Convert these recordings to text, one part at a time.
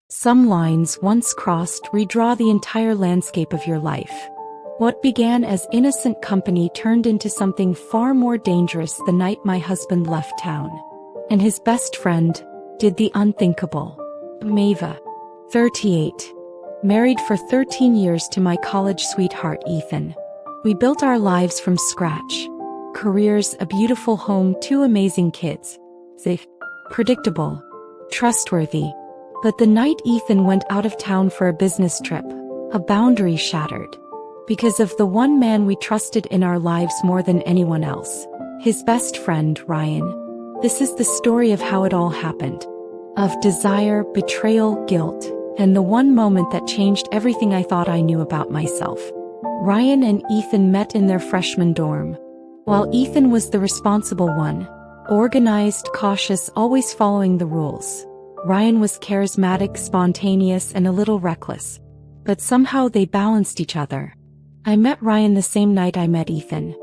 Some lines, once crossed, redraw the entire landscape of your life. What began as innocent company turned into something far more dangerous the night my husband left town. And his best friend did the unthinkable. Maeva, 38. Married for 13 years to my college sweetheart Ethan. We built our lives from scratch. Careers, a beautiful home, 2 amazing kids. Safe, predictable, trustworthy. But the night Ethan went out of town for a business trip, a boundary shattered. Because of the one man we trusted in our lives more than anyone else. His best friend, Ryan. This is the story of how it all happened. Of desire, betrayal, guilt, and the one moment that changed everything I thought I knew about myself. Ryan and Ethan met in their freshman dorm. While Ethan was the responsible one, organized, cautious, always following the rules, Ryan was charismatic, spontaneous, and a little reckless. But somehow they balanced each other. I met Ryan the same night I met Ethan.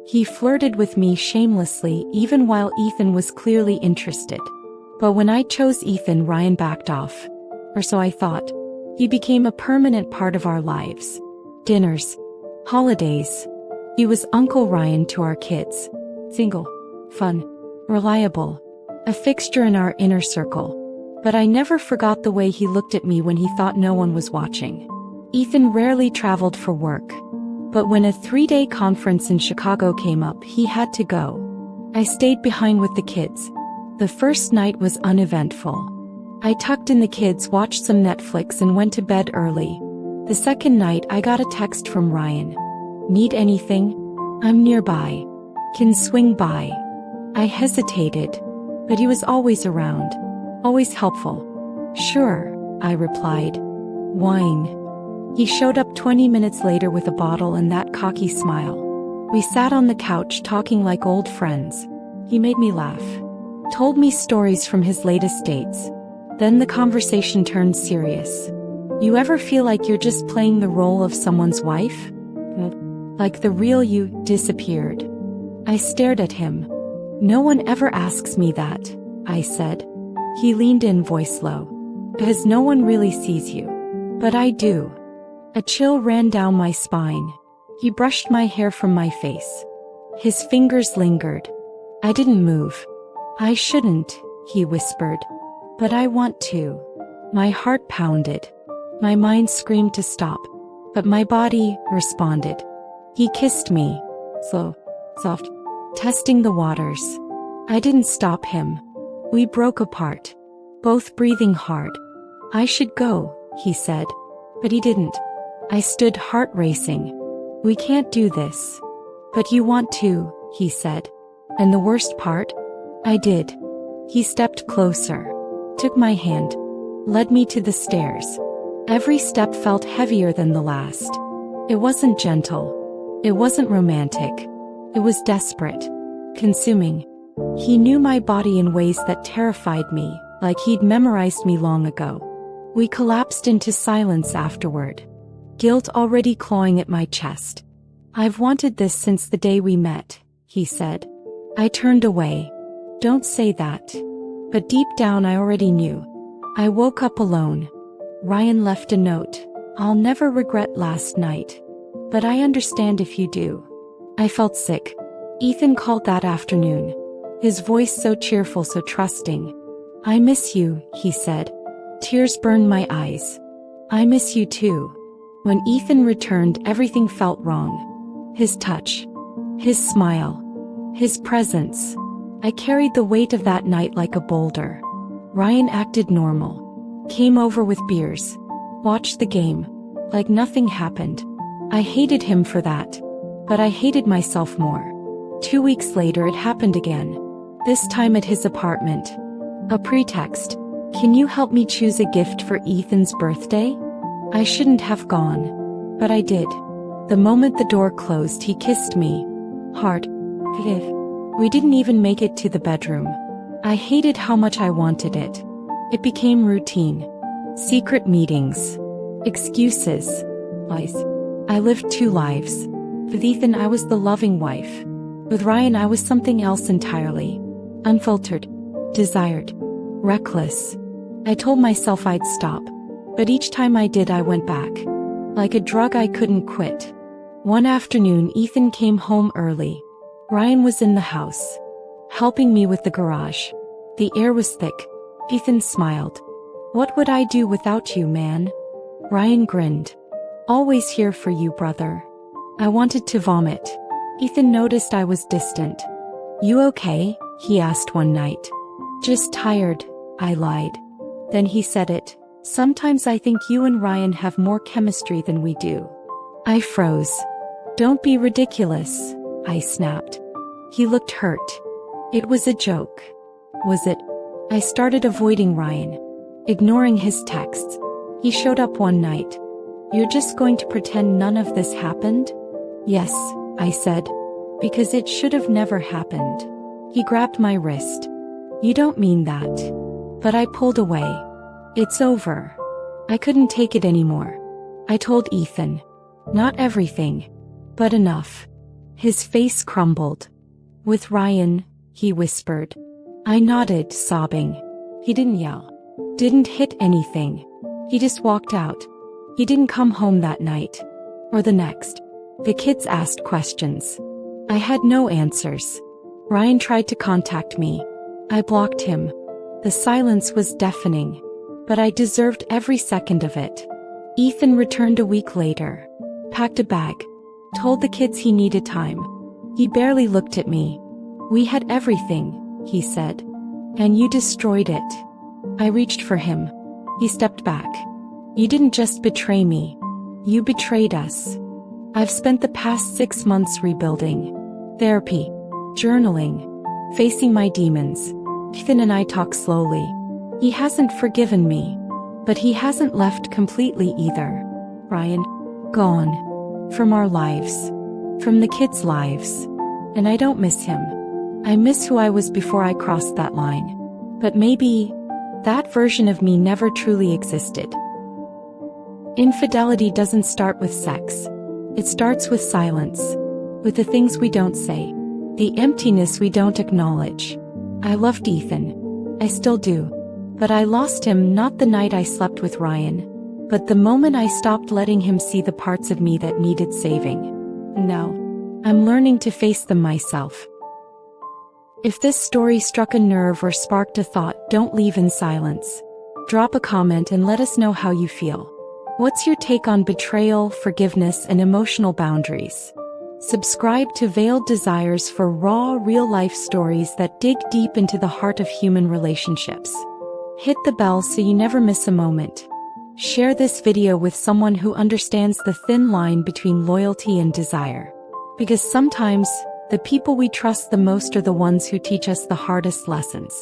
He flirted with me shamelessly even while Ethan was clearly interested. But when I chose Ethan, Ryan backed off. Or so I thought. He became a permanent part of our lives. Dinners. Holidays. He was Uncle Ryan to our kids. Single. Fun. Reliable. A fixture in our inner circle. But I never forgot the way he looked at me when he thought no one was watching. Ethan rarely traveled for work. But when a 3-day conference in Chicago came up, he had to go. I stayed behind with the kids. The first night was uneventful. I tucked in the kids, watched some Netflix, and went to bed early. The second night I got a text from Ryan. Need anything? I'm nearby. Can swing by. I hesitated. But he was always around. Always helpful. Sure, I replied. Wine. He showed up 20 minutes later with a bottle and that cocky smile. We sat on the couch talking like old friends. He made me laugh. Told me stories from his latest dates. Then the conversation turned serious. You ever feel like you're just playing the role of someone's wife? Like the real you disappeared. I stared at him. No one ever asks me that, I said. He leaned in, voice low. Because no one really sees you. But I do. A chill ran down my spine. He brushed my hair from my face. His fingers lingered. I didn't move. I shouldn't, he whispered. But I want to. My heart pounded. My mind screamed to stop. But my body responded. He kissed me. Slow, soft, testing the waters. I didn't stop him. We broke apart. Both breathing hard. I should go, he said. But he didn't. I stood, heart racing. We can't do this. But you want to, he said. And the worst part? I did. He stepped closer. Took my hand. Led me to the stairs. Every step felt heavier than the last. It wasn't gentle. It wasn't romantic. It was desperate. Consuming. He knew my body in ways that terrified me, like he'd memorized me long ago. We collapsed into silence afterward. Guilt already clawing at my chest. I've wanted this since the day we met, he said. I turned away. Don't say that. But deep down I already knew. I woke up alone. Ryan left a note. I'll never regret last night. But I understand if you do. I felt sick. Ethan called that afternoon. His voice so cheerful, so trusting. I miss you, he said. Tears burned my eyes. I miss you too. When Ethan returned, everything felt wrong. His touch. His smile. His presence. I carried the weight of that night like a boulder. Ryan acted normal. Came over with beers. Watched the game. Like nothing happened. I hated him for that. But I hated myself more. 2 weeks later it happened again. This time at his apartment. A pretext. Can you help me choose a gift for Ethan's birthday? I shouldn't have gone. But I did. The moment the door closed, he kissed me. Hard. We didn't even make it to the bedroom. I hated how much I wanted it. It became routine. Secret meetings. Excuses. Lies. I lived 2 lives. With Ethan I was the loving wife. With Ryan I was something else entirely. Unfiltered. Desired. Reckless. I told myself I'd stop, but each time I did I went back. Like a drug I couldn't quit. One afternoon Ethan came home early. Ryan was in the house, helping me with the garage. The air was thick. Ethan smiled. "What would I do without you, man?" Ryan grinned. "Always here for you, brother." I wanted to vomit. Ethan noticed I was distant. "You okay?" he asked one night. "Just tired," I lied. Then he said it. "Sometimes I think you and Ryan have more chemistry than we do." I froze. "Don't be ridiculous," I snapped. He looked hurt. "It was a joke." Was it? I started avoiding Ryan, ignoring his texts. He showed up one night. "You're just going to pretend none of this happened?" "Yes," I said, "because it should have never happened." He grabbed my wrist. "You don't mean that." But I pulled away. "It's over." I couldn't take it anymore. I told Ethan. Not everything, but enough. His face crumbled. "With Ryan," he whispered. I nodded, sobbing. He didn't yell. Didn't hit anything. He just walked out. He didn't come home that night. Or the next. The kids asked questions. I had no answers. Ryan tried to contact me. I blocked him. The silence was deafening. But I deserved every second of it. Ethan returned a week later. Packed a bag. Told the kids he needed time. He barely looked at me. "We had everything," he said. "And you destroyed it." I reached for him. He stepped back. "You didn't just betray me. You betrayed us." I've spent the past 6 months rebuilding. Therapy. Journaling. Facing my demons. Ethan and I talk slowly. He hasn't forgiven me. But he hasn't left completely either. Ryan. Gone. From our lives. From the kids' lives. And I don't miss him. I miss who I was before I crossed that line. But maybe that version of me never truly existed. Infidelity doesn't start with sex. It starts with silence. With the things we don't say. The emptiness we don't acknowledge. I loved Ethan. I still do. But I lost him not the night I slept with Ryan, but the moment I stopped letting him see the parts of me that needed saving. Now, I'm learning to face them myself. If this story struck a nerve or sparked a thought, don't leave in silence. Drop a comment and let us know how you feel. What's your take on betrayal, forgiveness, and emotional boundaries? Subscribe to Veiled Desires for raw, real-life stories that dig deep into the heart of human relationships. Hit the bell so you never miss a moment. Share this video with someone who understands the thin line between loyalty and desire. Because sometimes, the people we trust the most are the ones who teach us the hardest lessons.